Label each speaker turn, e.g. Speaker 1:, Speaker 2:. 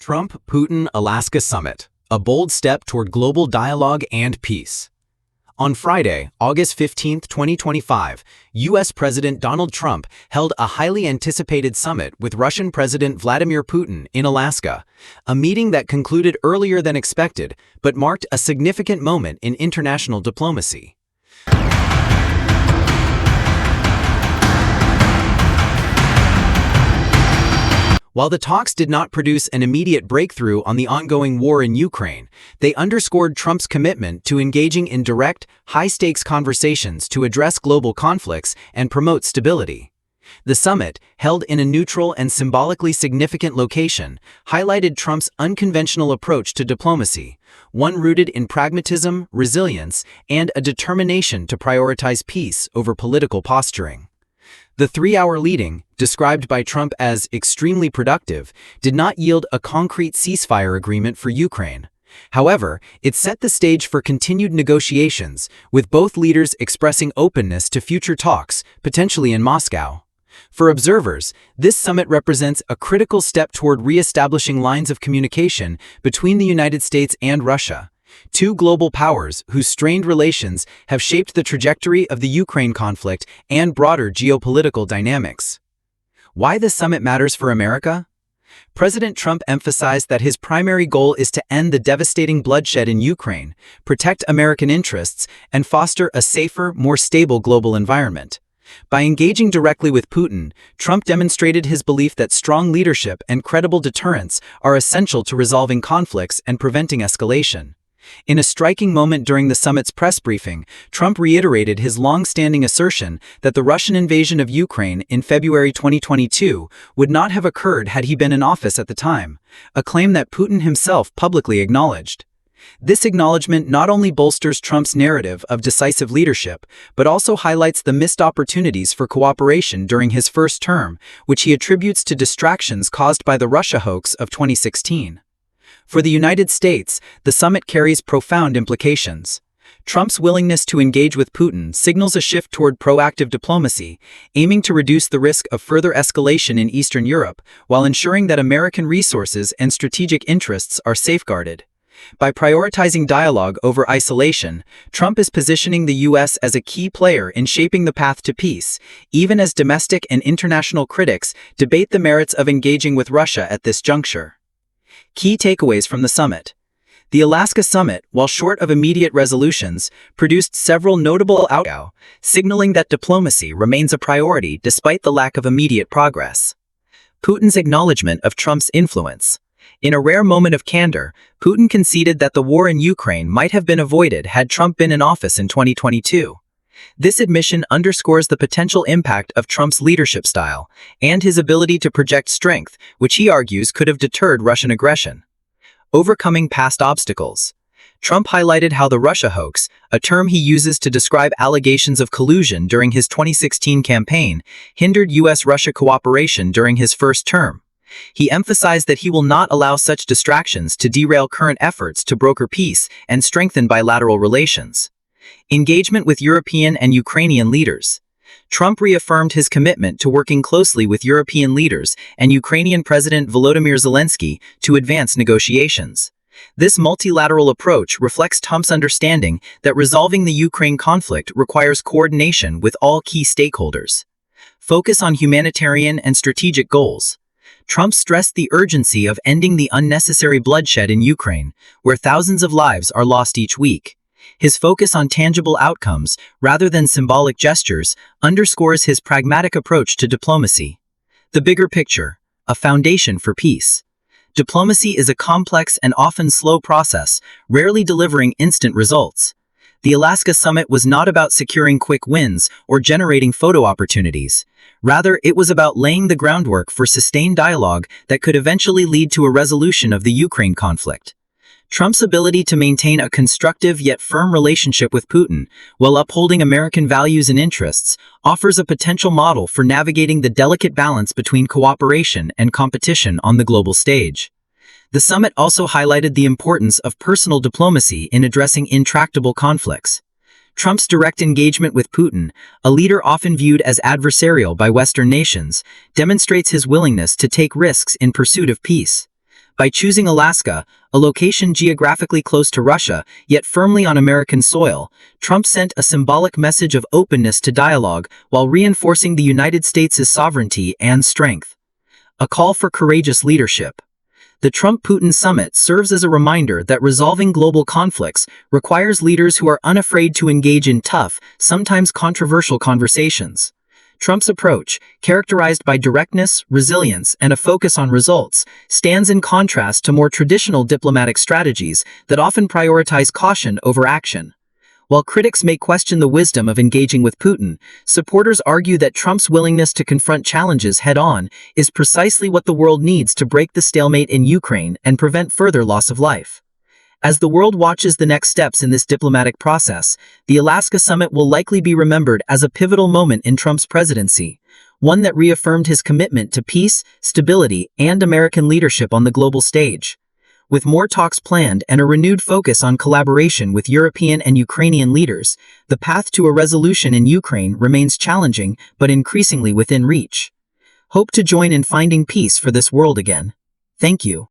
Speaker 1: Trump-Putin Alaska Summit, a bold step toward global dialogue and peace. On Friday, August 15, 2025, U.S. President Donald Trump held a highly anticipated summit with Russian President Vladimir Putin in Alaska, a meeting that concluded earlier than expected but marked a significant moment in international diplomacy. While the talks did not produce an immediate breakthrough on the ongoing war in Ukraine, they underscored Trump's commitment to engaging in direct, high-stakes conversations to address global conflicts and promote stability. The summit, held in a neutral and symbolically significant location, highlighted Trump's unconventional approach to diplomacy, one rooted in pragmatism, resilience, and a determination to prioritize peace over political posturing. The three-hour meeting, described by Trump as extremely productive, did not yield a concrete ceasefire agreement for Ukraine. However, it set the stage for continued negotiations, with both leaders expressing openness to future talks, potentially in Moscow. For observers, this summit represents a critical step toward re-establishing lines of communication between the United States and Russia, two global powers whose strained relations have shaped the trajectory of the Ukraine conflict and broader geopolitical dynamics. Why this summit matters for America? President Trump emphasized that his primary goal is to end the devastating bloodshed in Ukraine, protect American interests, and foster a safer, more stable global environment. By engaging directly with Putin, Trump demonstrated his belief that strong leadership and credible deterrence are essential to resolving conflicts and preventing escalation. In a striking moment during the summit's press briefing, Trump reiterated his long-standing assertion that the Russian invasion of Ukraine in February 2022 would not have occurred had he been in office at the time, a claim that Putin himself publicly acknowledged. This acknowledgement not only bolsters Trump's narrative of decisive leadership, but also highlights the missed opportunities for cooperation during his first term, which he attributes to distractions caused by the Russia hoax of 2016. For the United States, the summit carries profound implications. Trump's willingness to engage with Putin signals a shift toward proactive diplomacy, aiming to reduce the risk of further escalation in Eastern Europe while ensuring that American resources and strategic interests are safeguarded. By prioritizing dialogue over isolation, Trump is positioning the U.S. as a key player in shaping the path to peace, even as domestic and international critics debate the merits of engaging with Russia at this juncture. Key takeaways from the summit. The Alaska Summit, while short of immediate resolutions, produced several notable outcomes, signaling that diplomacy remains a priority despite the lack of immediate progress. Putin's acknowledgement of Trump's influence. In a rare moment of candor, Putin conceded that the war in Ukraine might have been avoided had Trump been in office in 2022. This admission underscores the potential impact of Trump's leadership style and his ability to project strength, which he argues could have deterred Russian aggression. Overcoming past obstacles. Trump highlighted how the Russia hoax, a term he uses to describe allegations of collusion during his 2016 campaign, hindered U.S.-Russia cooperation during his first term. He emphasized that he will not allow such distractions to derail current efforts to broker peace and strengthen bilateral relations. Engagement with European and Ukrainian leaders. Trump reaffirmed his commitment to working closely with European leaders and Ukrainian President Volodymyr Zelensky to advance negotiations. This multilateral approach reflects Trump's understanding that resolving the Ukraine conflict requires coordination with all key stakeholders. Focus on humanitarian and strategic goals. Trump stressed the urgency of ending the unnecessary bloodshed in Ukraine, where thousands of lives are lost each week. His focus on tangible outcomes, rather than symbolic gestures, underscores his pragmatic approach to diplomacy. The bigger picture, a foundation for peace. Diplomacy is a complex and often slow process, rarely delivering instant results. The Alaska Summit was not about securing quick wins or generating photo opportunities. Rather, it was about laying the groundwork for sustained dialogue that could eventually lead to a resolution of the Ukraine conflict. Trump's ability to maintain a constructive yet firm relationship with Putin, while upholding American values and interests, offers a potential model for navigating the delicate balance between cooperation and competition on the global stage. The summit also highlighted the importance of personal diplomacy in addressing intractable conflicts. Trump's direct engagement with Putin, a leader often viewed as adversarial by Western nations, demonstrates his willingness to take risks in pursuit of peace. By choosing Alaska, a location geographically close to Russia, yet firmly on American soil, Trump sent a symbolic message of openness to dialogue while reinforcing the United States' sovereignty and strength. A call for courageous leadership. The Trump-Putin Summit serves as a reminder that resolving global conflicts requires leaders who are unafraid to engage in tough, sometimes controversial conversations. Trump's approach, characterized by directness, resilience, and a focus on results, stands in contrast to more traditional diplomatic strategies that often prioritize caution over action. While critics may question the wisdom of engaging with Putin, supporters argue that Trump's willingness to confront challenges head-on is precisely what the world needs to break the stalemate in Ukraine and prevent further loss of life. As the world watches the next steps in this diplomatic process, the Alaska summit will likely be remembered as a pivotal moment in Trump's presidency, one that reaffirmed his commitment to peace, stability, and American leadership on the global stage. With more talks planned and a renewed focus on collaboration with European and Ukrainian leaders, the path to a resolution in Ukraine remains challenging but increasingly within reach. Hope to join in finding peace for this world again. Thank you.